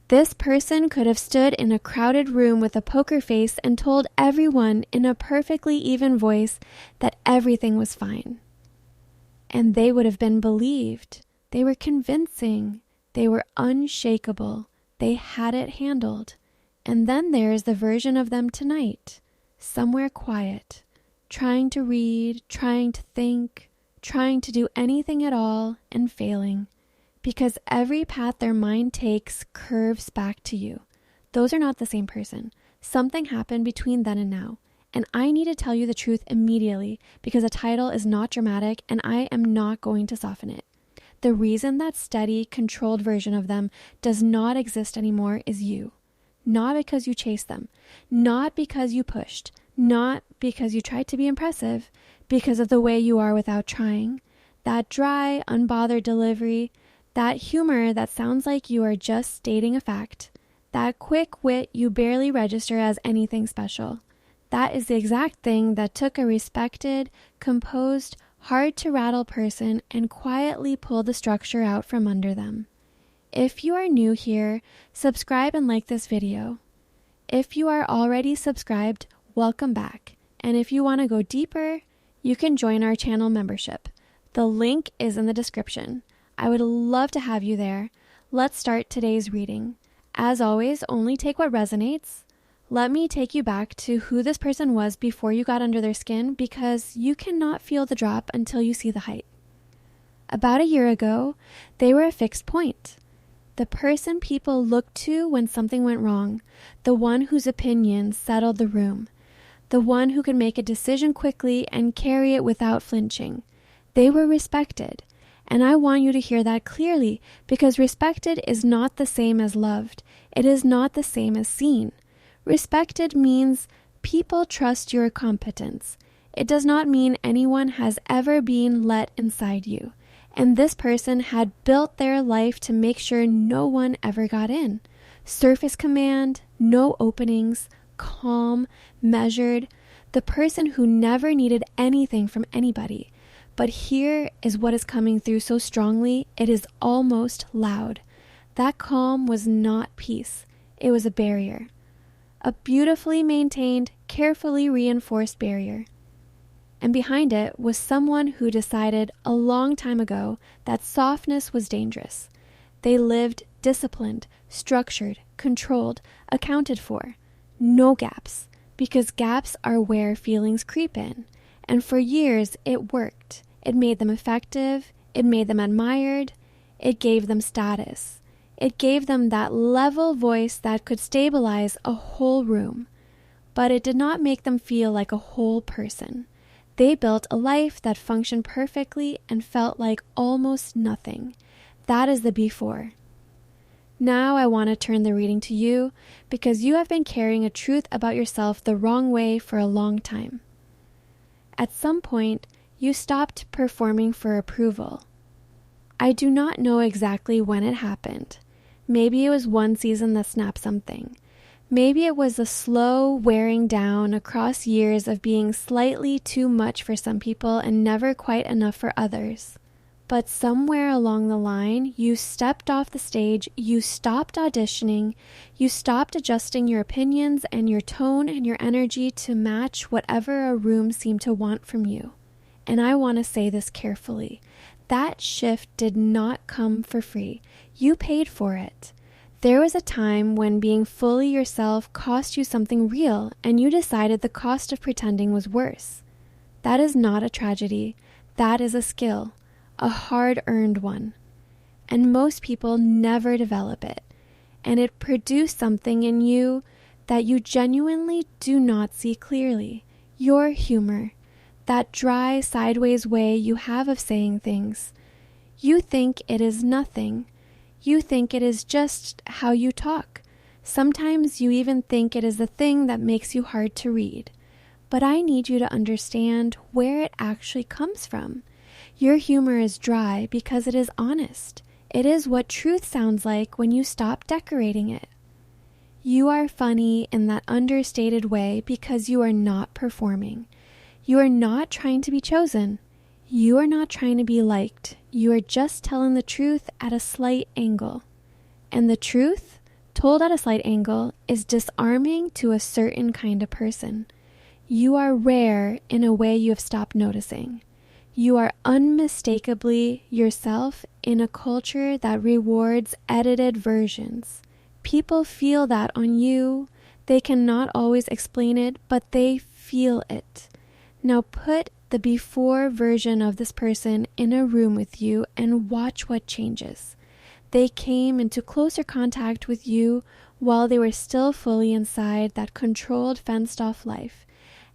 This person could have stood in a crowded room with a poker face and told everyone in a perfectly even voice that everything was fine. And they would have been believed. They were convincing. They were unshakable. They had it handled. And then there is the version of them tonight, somewhere quiet, trying to read, trying to think, trying to do anything at all, and failing. Because every path their mind takes curves back to you. Those are not the same person. Something happened between then and now. And I need to tell you the truth immediately because a title is not dramatic and I am not going to soften it. The reason that steady, controlled version of them does not exist anymore is you. Not because you chased them. Not because you pushed. Not because you tried to be impressive. Because of the way you are without trying. That dry, unbothered delivery. That humor that sounds like you are just stating a fact. That quick wit you barely register as anything special. That is the exact thing that took a respected, composed, hard-to-rattle person and quietly pulled the structure out from under them. If you are new here, subscribe and like this video. If you are already subscribed, welcome back. And if you want to go deeper, you can join our channel membership. The link is in the description. I would love to have you there. Let's start today's reading. As always, only take what resonates. Let me take you back to who this person was before you got under their skin because you cannot feel the drop until you see the height. About a year ago, they were a fixed point. The person people looked to when something went wrong. The one whose opinion settled the room. The one who could make a decision quickly and carry it without flinching. They were respected. And I want you to hear that clearly because respected is not the same as loved. It is not the same as seen. Respected means people trust your competence. It does not mean anyone has ever been let inside you. And this person had built their life to make sure no one ever got in. Surface command, no openings, calm, measured. The person who never needed anything from anybody. But here is what is coming through so strongly, it is almost loud. That calm was not peace. It was a barrier. A beautifully maintained, carefully reinforced barrier. And behind it was someone who decided a long time ago that softness was dangerous. They lived disciplined, structured, controlled, accounted for. No gaps, because gaps are where feelings creep in. And for years, it worked. It made them effective. It made them admired. It gave them status. It gave them that level voice that could stabilize a whole room. But it did not make them feel like a whole person. They built a life that functioned perfectly and felt like almost nothing. That is the before. Now I want to turn the reading to you because you have been carrying a truth about yourself the wrong way for a long time. At some point, you stopped performing for approval. I do not know exactly when it happened. Maybe it was one season that snapped something. Maybe it was a slow wearing down across years of being slightly too much for some people and never quite enough for others. But somewhere along the line, you stepped off the stage, you stopped auditioning, you stopped adjusting your opinions and your tone and your energy to match whatever a room seemed to want from you. And I want to say this carefully. That shift did not come for free. You paid for it. There was a time when being fully yourself cost you something real, and you decided the cost of pretending was worse. That is not a tragedy. That is a skill, a hard-earned one. And most people never develop it. And it produced something in you that you genuinely do not see clearly. Your humor. That dry, sideways way you have of saying things. You think it is nothing. You think it is just how you talk. Sometimes you even think it is the thing that makes you hard to read. But I need you to understand where it actually comes from. Your humor is dry because it is honest. It is what truth sounds like when you stop decorating it. You are funny in that understated way because you are not performing. You are not trying to be chosen. You are not trying to be liked. You are just telling the truth at a slight angle. And the truth told at a slight angle, is disarming to a certain kind of person. You are rare in a way you have stopped noticing. You are unmistakably yourself in a culture that rewards edited versions. People feel that on you. They cannot always explain it, but they feel it. Now put the before version of this person in a room with you and watch what changes. They came into closer contact with you while they were still fully inside that controlled, fenced-off life.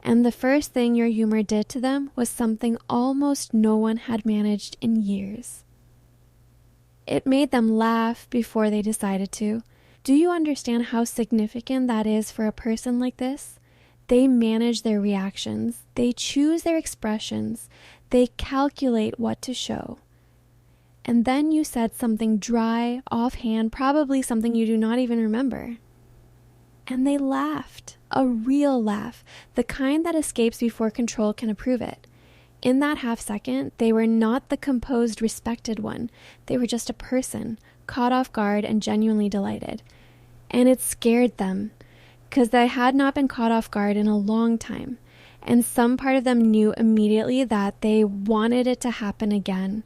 And the first thing your humor did to them was something almost no one had managed in years. It made them laugh before they decided to. Do you understand how significant that is for a person like this? They manage their reactions. They choose their expressions. They calculate what to show. And then you said something dry, offhand, probably something you do not even remember. And they laughed, a real laugh, the kind that escapes before control can approve it. In that half second, they were not the composed, respected one. They were just a person, caught off guard and genuinely delighted. And it scared them, because they had not been caught off guard in a long time. And some part of them knew immediately that they wanted it to happen again.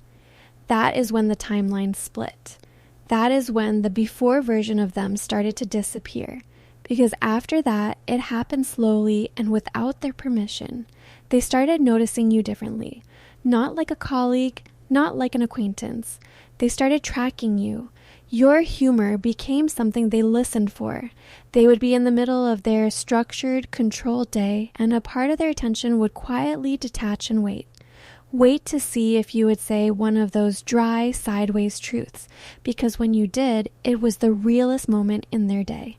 That is when the timeline split. That is when the before version of them started to disappear. Because after that, it happened slowly and without their permission. They started noticing you differently. Not like a colleague, not like an acquaintance. They started tracking you. Your humor became something they listened for. They would be in the middle of their structured, controlled day, and a part of their attention would quietly detach and wait. Wait to see if you would say one of those dry, sideways truths, because when you did, it was the realest moment in their day.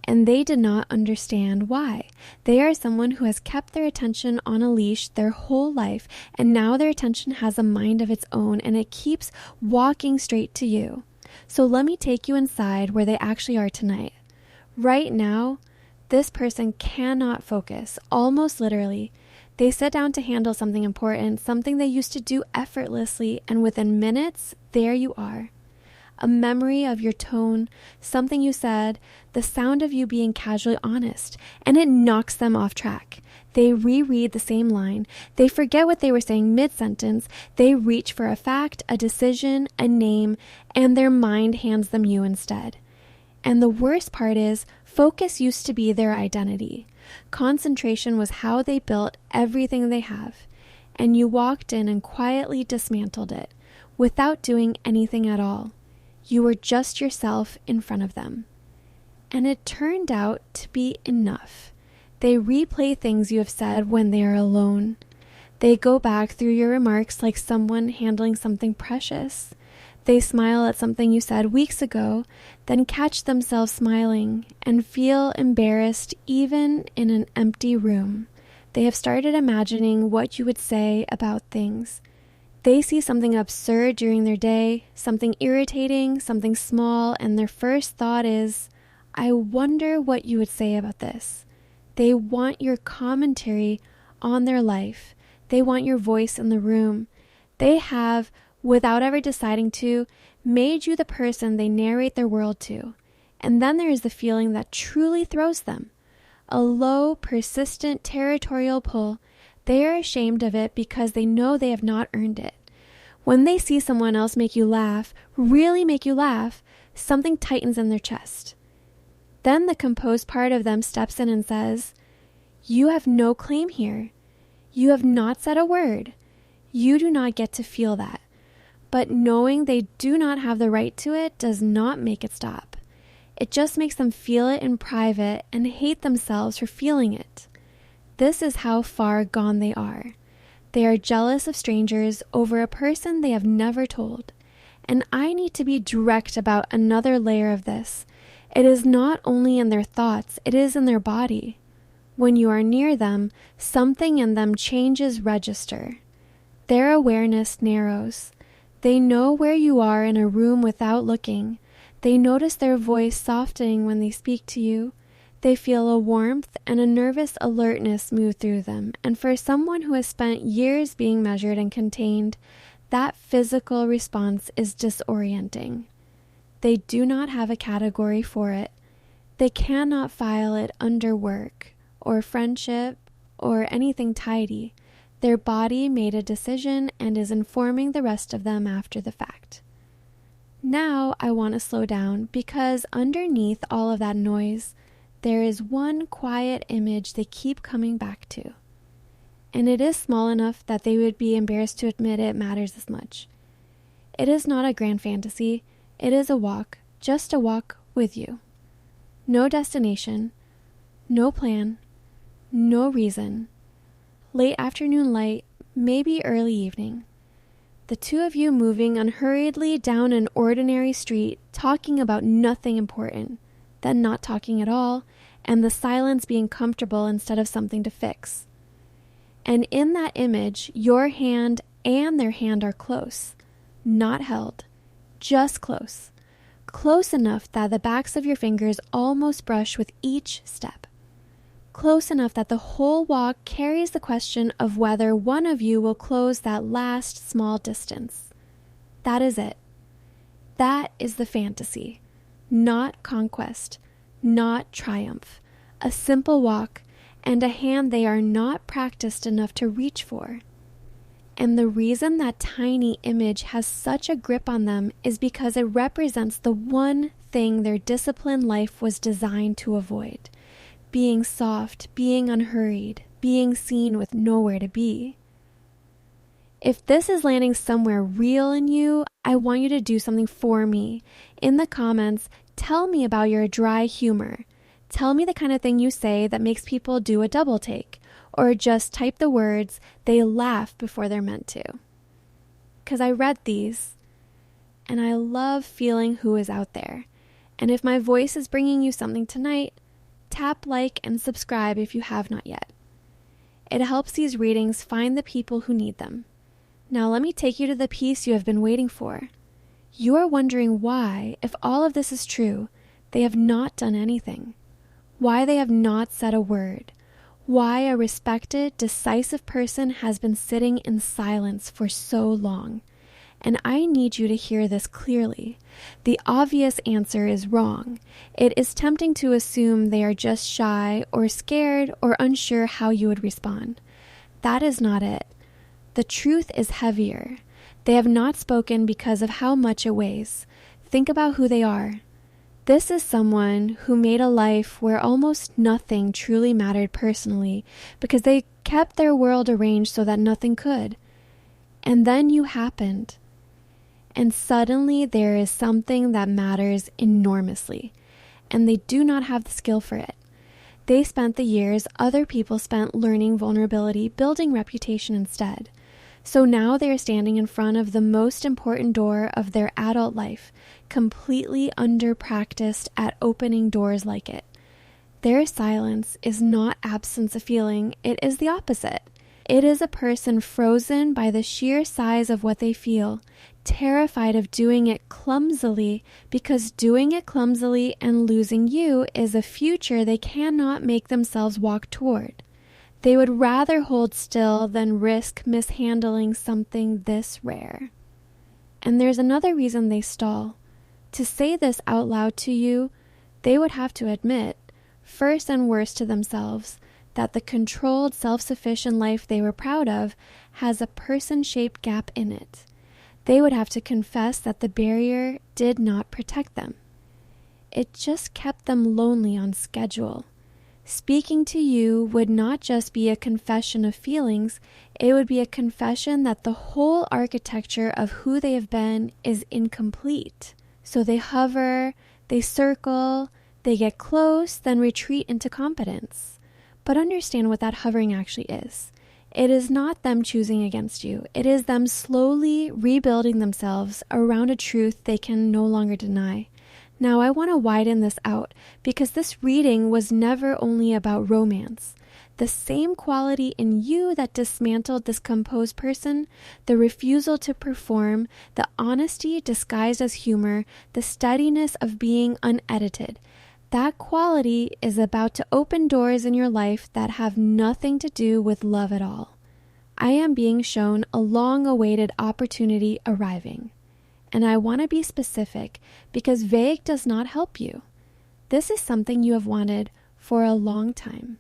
And they did not understand why. They are someone who has kept their attention on a leash their whole life, and now their attention has a mind of its own, and it keeps walking straight to you. So let me take you inside where they actually are tonight. Right now, this person cannot focus, almost literally. They sit down to handle something important, something they used to do effortlessly, and within minutes, there you are. A memory of your tone, something you said, the sound of you being casually honest, and it knocks them off track. They reread the same line. They forget what they were saying mid-sentence. They reach for a fact, a decision, a name, and their mind hands them you instead. And the worst part is, focus used to be their identity. Concentration was how they built everything they have. And you walked in and quietly dismantled it, without doing anything at all. You were just yourself in front of them. And it turned out to be enough. They replay things you have said when they are alone. They go back through your remarks like someone handling something precious. They smile at something you said weeks ago, then catch themselves smiling and feel embarrassed even in an empty room. They have started imagining what you would say about things. They see something absurd during their day, something irritating, something small, and their first thought is, I wonder what you would say about this. They want your commentary on their life. They want your voice in the room. They have, without ever deciding to, made you the person they narrate their world to. And then there is the feeling that truly throws them. A low, persistent, territorial pull. They are ashamed of it because they know they have not earned it. When they see someone else make you laugh, really make you laugh, something tightens in their chest. Then the composed part of them steps in and says, you have no claim here. You have not said a word. You do not get to feel that. But knowing they do not have the right to it does not make it stop. It just makes them feel it in private and hate themselves for feeling it. This is how far gone they are. They are jealous of strangers over a person they have never told. And I need to be direct about another layer of this. It is not only in their thoughts, it is in their body. When you are near them, something in them changes register. Their awareness narrows. They know where you are in a room without looking. They notice their voice softening when they speak to you. They feel a warmth and a nervous alertness move through them. And for someone who has spent years being measured and contained, that physical response is disorienting. They do not have a category for it. They cannot file it under work or friendship or anything tidy. Their body made a decision and is informing the rest of them after the fact. Now I want to slow down because underneath all of that noise, there is one quiet image they keep coming back to. And it is small enough that they would be embarrassed to admit it matters as much. It is not a grand fantasy. It is a walk, just a walk with you. No destination, no plan, no reason. Late afternoon light, maybe early evening. The two of you moving unhurriedly down an ordinary street, talking about nothing important, then not talking at all, and the silence being comfortable instead of something to fix. And in that image, your hand and their hand are close, not held, just close. Close enough that the backs of your fingers almost brush with each step. Close enough that the whole walk carries the question of whether one of you will close that last small distance. That is it. That is the fantasy. Not conquest, not triumph. A simple walk and a hand they are not practiced enough to reach for. And the reason that tiny image has such a grip on them is because it represents the one thing their disciplined life was designed to avoid. Being soft, being unhurried, being seen with nowhere to be. If this is landing somewhere real in you, I want you to do something for me. In the comments, tell me about your dry humor. Tell me the kind of thing you say that makes people do a double take, or just type the words, they laugh before they're meant to. Because I read these, and I love feeling who is out there. And if my voice is bringing you something tonight, tap like and subscribe if you have not yet. It helps these readings find the people who need them. Now let me take you to the piece you have been waiting for. You are wondering why, if all of this is true, they have not done anything. Why they have not said a word. Why a respected, decisive person has been sitting in silence for so long. And I need you to hear this clearly. The obvious answer is wrong. It is tempting to assume they are just shy or scared or unsure how you would respond. That is not it. The truth is heavier. They have not spoken because of how much it weighs. Think about who they are. This is someone who made a life where almost nothing truly mattered personally because they kept their world arranged so that nothing could. And then you happened. And suddenly there is something that matters enormously, and they do not have the skill for it. They spent the years other people spent learning vulnerability, building reputation instead. So now they are standing in front of the most important door of their adult life, completely under-practiced at opening doors like it. Their silence is not absence of feeling, it is the opposite. It is a person frozen by the sheer size of what they feel, terrified of doing it clumsily, because doing it clumsily and losing you is a future they cannot make themselves walk toward. They would rather hold still than risk mishandling something this rare. And there's another reason they stall. To say this out loud to you, they would have to admit, first and worst to themselves, that the controlled, self-sufficient life they were proud of has a person-shaped gap in it. They would have to confess that the barrier did not protect them. It just kept them lonely on schedule. Speaking to you would not just be a confession of feelings, it would be a confession that the whole architecture of who they have been is incomplete. So they hover, they circle, they get close, then retreat into competence. But understand what that hovering actually is. It is not them choosing against you. It is them slowly rebuilding themselves around a truth they can no longer deny. Now, I want to widen this out because this reading was never only about romance. The same quality in you that dismantled this composed person, the refusal to perform, the honesty disguised as humor, the steadiness of being unedited, that quality is about to open doors in your life that have nothing to do with love at all. I am being shown a long-awaited opportunity arriving. and I want to be specific because vague does not help you. This is something you have wanted for a long time.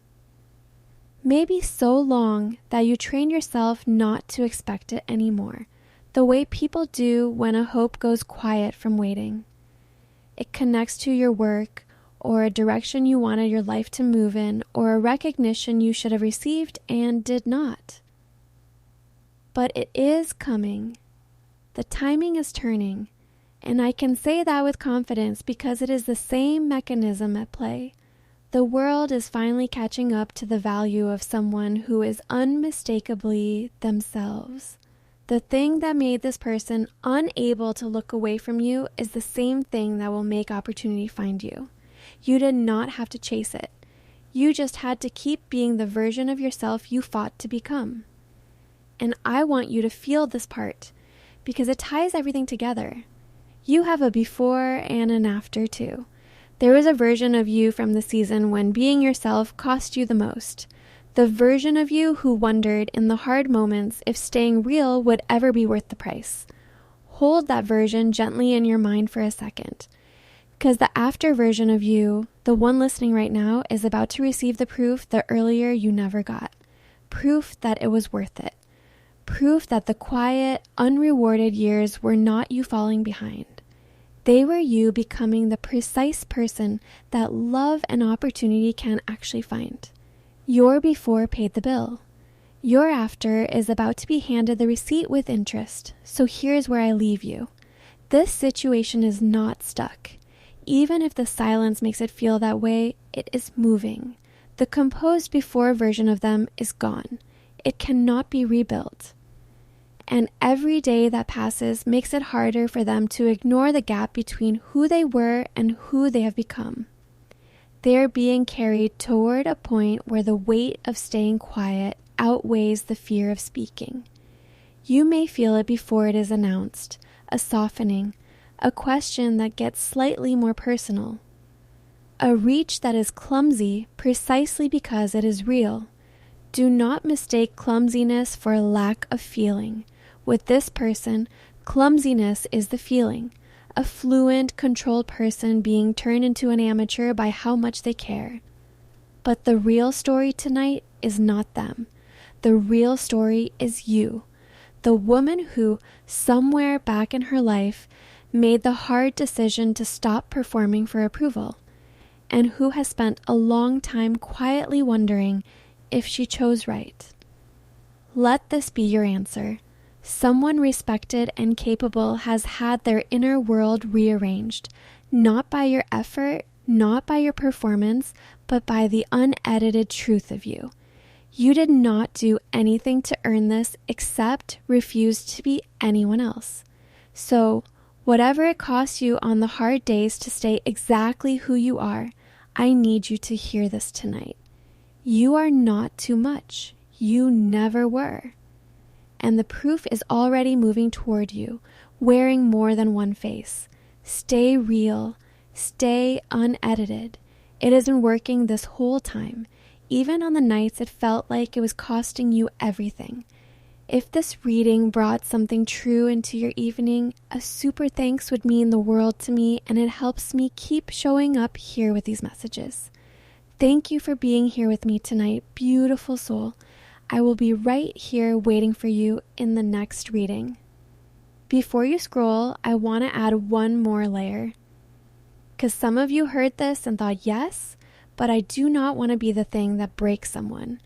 Maybe so long that you train yourself not to expect it anymore, the way people do when a hope goes quiet from waiting. It connects to your work, or a direction you wanted your life to move in, or a recognition you should have received and did not. But it is coming. The timing is turning, and I can say that with confidence because it is the same mechanism at play. The world is finally catching up to the value of someone who is unmistakably themselves. The thing that made this person unable to look away from you is the same thing that will make opportunity find you. You did not have to chase it. You just had to keep being the version of yourself you fought to become. And I want you to feel this part because it ties everything together. You have a before and an after too. There was a version of you from the season when being yourself cost you the most. The version of you who wondered in the hard moments if staying real would ever be worth the price. Hold that version gently in your mind for a second. Because the after version of you, the one listening right now, is about to receive the proof the earlier you never got. Proof that it was worth it. Proof that the quiet, unrewarded years were not you falling behind. They were you becoming the precise person that love and opportunity can actually find. Your before paid the bill. Your after is about to be handed the receipt with interest. So here's where I leave you. This situation is not stuck. Even if the silence makes it feel that way, it is moving. The composed before version of them is gone. It cannot be rebuilt. And every day that passes makes it harder for them to ignore the gap between who they were and who they have become. They are being carried toward a point where the weight of staying quiet outweighs the fear of speaking. You may feel it before it is announced, a softening, a question that gets slightly more personal, a reach that is clumsy precisely because it is real. Do not mistake clumsiness for a lack of feeling. With this person, clumsiness is the feeling, a fluent, controlled person being turned into an amateur by how much they care. But the real story tonight is not them. The real story is you, the woman who, somewhere back in her life, made the hard decision to stop performing for approval, and who has spent a long time quietly wondering if she chose right. Let this be your answer. Someone respected and capable has had their inner world rearranged, not by your effort, not by your performance, but by the unedited truth of you. You did not do anything to earn this except refuse to be anyone else. So, whatever it costs you on the hard days to stay exactly who you are, I need you to hear this tonight. You are not too much. You never were. And the proof is already moving toward you, wearing more than one face. Stay real. Stay unedited. It has been working this whole time, even on the nights it felt like it was costing you everything. If this reading brought something true into your evening, a super thanks would mean the world to me, and it helps me keep showing up here with these messages. Thank you for being here with me tonight, beautiful soul. I will be right here waiting for you in the next reading. Before you scroll, I want to add one more layer. Because some of you heard this and thought, yes, but I do not want to be the thing that breaks someone.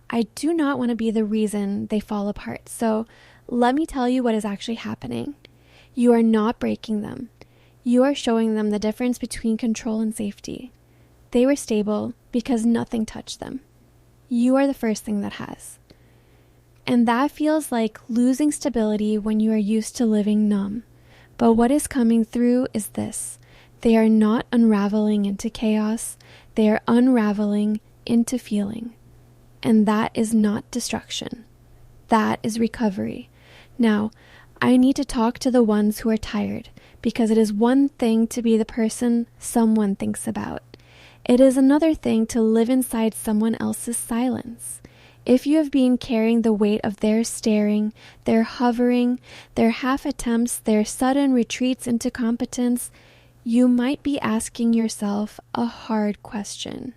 I do not want to be the reason they fall apart. So let me tell you what is actually happening. You are not breaking them. You are showing them the difference between control and safety. They were stable because nothing touched them. You are the first thing that has. And that feels like losing stability when you are used to living numb. But what is coming through is this. They are not unraveling into chaos. They are unraveling into feeling. And that is not destruction. That is recovery. Now, I need to talk to the ones who are tired, because it is one thing to be the person someone thinks about. It is another thing to live inside someone else's silence. If you have been carrying the weight of their staring, their hovering, their half attempts, their sudden retreats into competence, you might be asking yourself a hard question.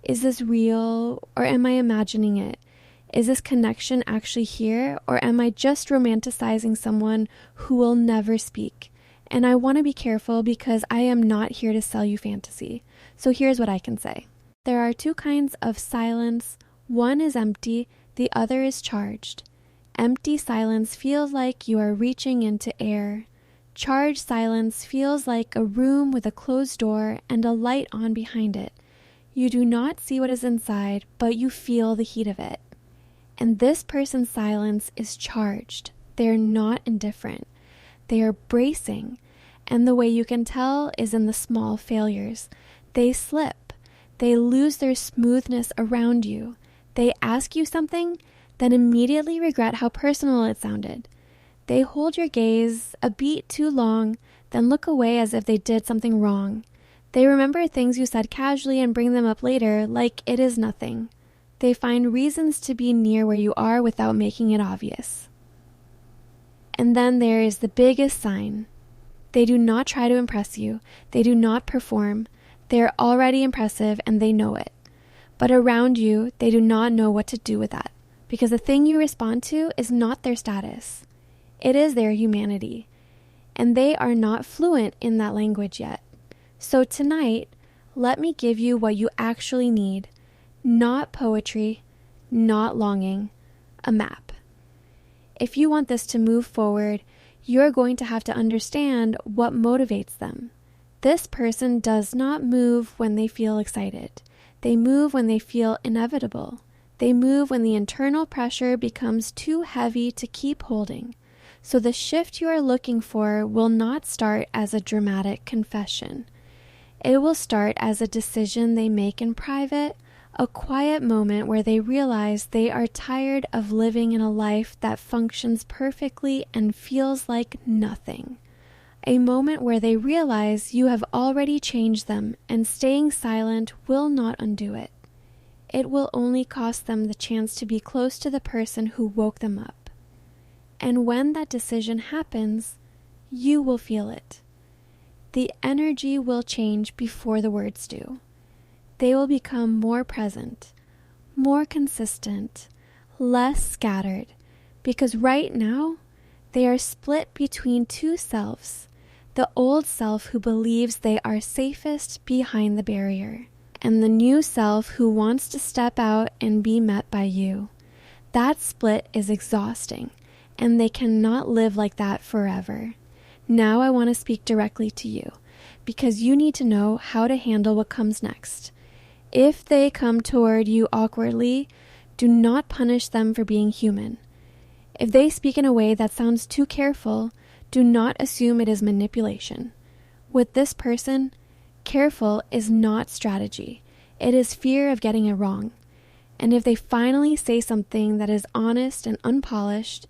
Is this real, or am I imagining it? Is this connection actually here, or am I just romanticizing someone who will never speak? And I want to be careful because I am not here to sell you fantasy. So here's what I can say. There are two kinds of silence. One is empty, the other is charged. Empty silence feels like you are reaching into air. Charged silence feels like a room with a closed door and a light on behind it. You do not see what is inside, but you feel the heat of it. And this person's silence is charged. They're not indifferent. They are bracing. And the way you can tell is in the small failures. They slip. They lose their smoothness around you. They ask you something, then immediately regret how personal it sounded. They hold your gaze a beat too long, then look away as if they did something wrong. They remember things you said casually and bring them up later like it is nothing. They find reasons to be near where you are without making it obvious. And then there is the biggest sign. They do not try to impress you. They do not perform. They are already impressive and they know it. But around you, they do not know what to do with that, because the thing you respond to is not their status. It is their humanity, and they are not fluent in that language yet. So tonight, let me give you what you actually need. Not poetry, not longing, a map. If you want this to move forward, you're going to have to understand what motivates them. This person does not move when they feel excited. They move when they feel inevitable. They move when the internal pressure becomes too heavy to keep holding. So the shift you are looking for will not start as a dramatic confession. It will start as a decision they make in private, a quiet moment where they realize they are tired of living in a life that functions perfectly and feels like nothing. A moment where they realize you have already changed them and staying silent will not undo it. It will only cost them the chance to be close to the person who woke them up. And when that decision happens, you will feel it. The energy will change before the words do. They will become more present, more consistent, less scattered, because right now they are split between two selves. The old self who believes they are safest behind the barrier, and the new self who wants to step out and be met by you. That split is exhausting, and they cannot live like that forever. Now I want to speak directly to you, because you need to know how to handle what comes next. If they come toward you awkwardly, do not punish them for being human. If they speak in a way that sounds too careful, do not assume it is manipulation. With this person, careful is not strategy. It is fear of getting it wrong. And if they finally say something that is honest and unpolished,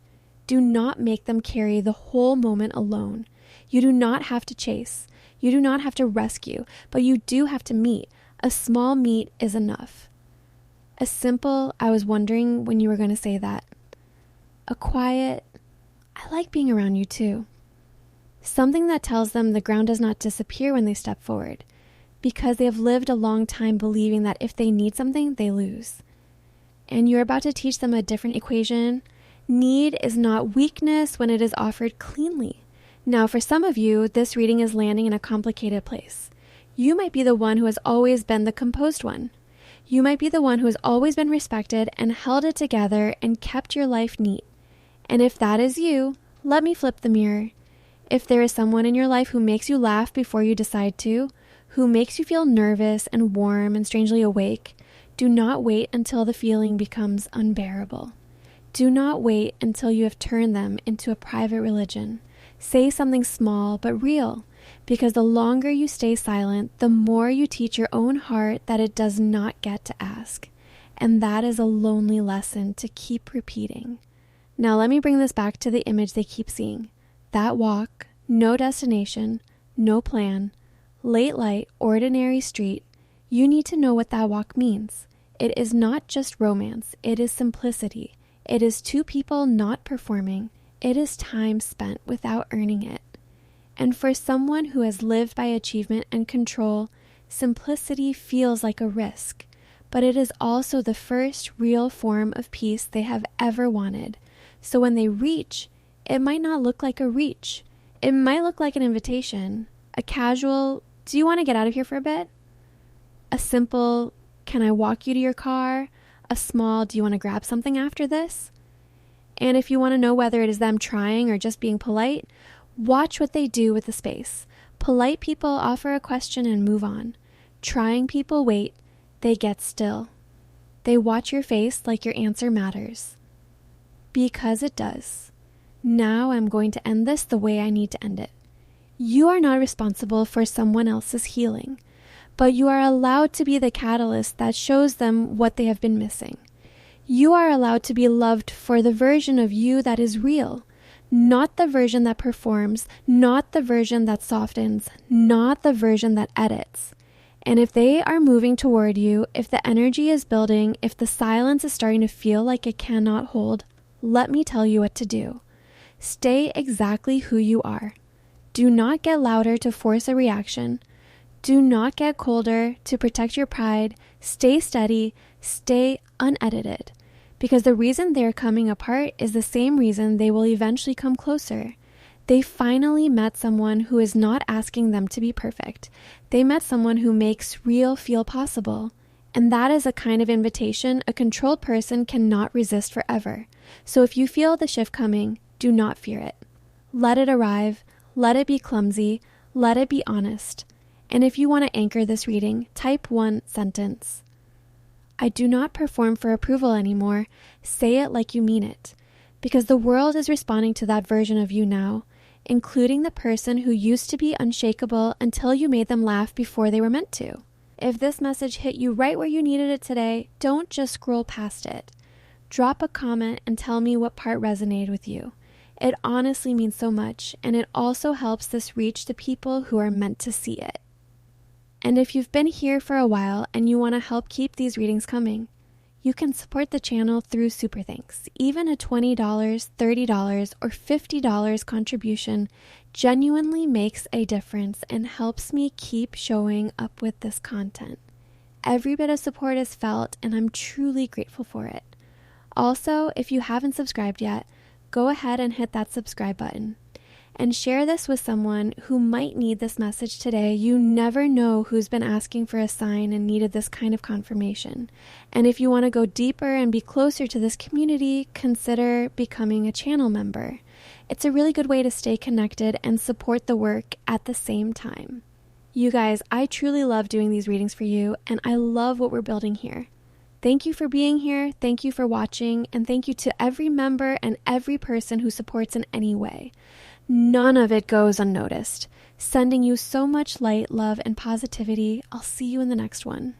do not make them carry the whole moment alone. You do not have to chase. You do not have to rescue, but you do have to meet. A small meet is enough. A simple, I was wondering when you were going to say that. A quiet, I like being around you too. Something that tells them the ground does not disappear when they step forward, because they have lived a long time believing that if they need something, they lose. And you're about to teach them a different equation. Need is not weakness when it is offered cleanly. Now, for some of you, this reading is landing in a complicated place. You might be the one who has always been the composed one. You might be the one who has always been respected and held it together and kept your life neat. And if that is you, let me flip the mirror. If there is someone in your life who makes you laugh before you decide to, who makes you feel nervous and warm and strangely awake, do not wait until the feeling becomes unbearable. Do not wait until you have turned them into a private religion. Say something small but real, because the longer you stay silent, the more you teach your own heart that it does not get to ask. And that is a lonely lesson to keep repeating. Now let me bring this back to the image they keep seeing. That walk, no destination, no plan, late light, ordinary street. You need to know what that walk means. It is not just romance, it is simplicity. It is two people not performing. It is time spent without earning it. And for someone who has lived by achievement and control, simplicity feels like a risk, but it is also the first real form of peace they have ever wanted. So when they reach, it might not look like a reach. It might look like an invitation, a casual, do you want to get out of here for a bit? A simple, can I walk you to your car? A small, do you want to grab something after this? And if you want to know whether it is them trying or just being polite, watch what they do with the space. Polite people offer a question and move on. Trying people wait, they get still. They watch your face like your answer matters. Because it does. Now I'm going to end this the way I need to end it. You are not responsible for someone else's healing, but you are allowed to be the catalyst that shows them what they have been missing. You are allowed to be loved for the version of you that is real, not the version that performs, not the version that softens, not the version that edits. And if they are moving toward you, if the energy is building, if the silence is starting to feel like it cannot hold, let me tell you what to do. Stay exactly who you are. Do not get louder to force a reaction. Do not get colder to protect your pride. Stay steady. Stay unedited. Because the reason they're coming apart is the same reason they will eventually come closer. They finally met someone who is not asking them to be perfect. They met someone who makes real feel possible. And that is a kind of invitation a controlled person cannot resist forever. So if you feel the shift coming, do not fear it. Let it arrive. Let it be clumsy. Let it be honest. And if you want to anchor this reading, type one sentence. I do not perform for approval anymore. Say it like you mean it. Because the world is responding to that version of you now, including the person who used to be unshakable until you made them laugh before they were meant to. If this message hit you right where you needed it today, don't just scroll past it. Drop a comment and tell me what part resonated with you. It honestly means so much, and it also helps this reach the people who are meant to see it. And if you've been here for a while and you want to help keep these readings coming, you can support the channel through Super Thanks. Even a $20, $30, or $50 contribution genuinely makes a difference and helps me keep showing up with this content. Every bit of support is felt, and I'm truly grateful for it. Also, if you haven't subscribed yet, go ahead and hit that subscribe button. And share this with someone who might need this message today. You never know who's been asking for a sign and needed this kind of confirmation. And if you want to go deeper and be closer to this community, consider becoming a channel member. It's a really good way to stay connected and support the work at the same time. You guys, I truly love doing these readings for you, and I love what we're building here. Thank you for being here, thank you for watching, and thank you to every member and every person who supports in any way. None of it goes unnoticed. Sending you so much light, love, and positivity. I'll see you in the next one.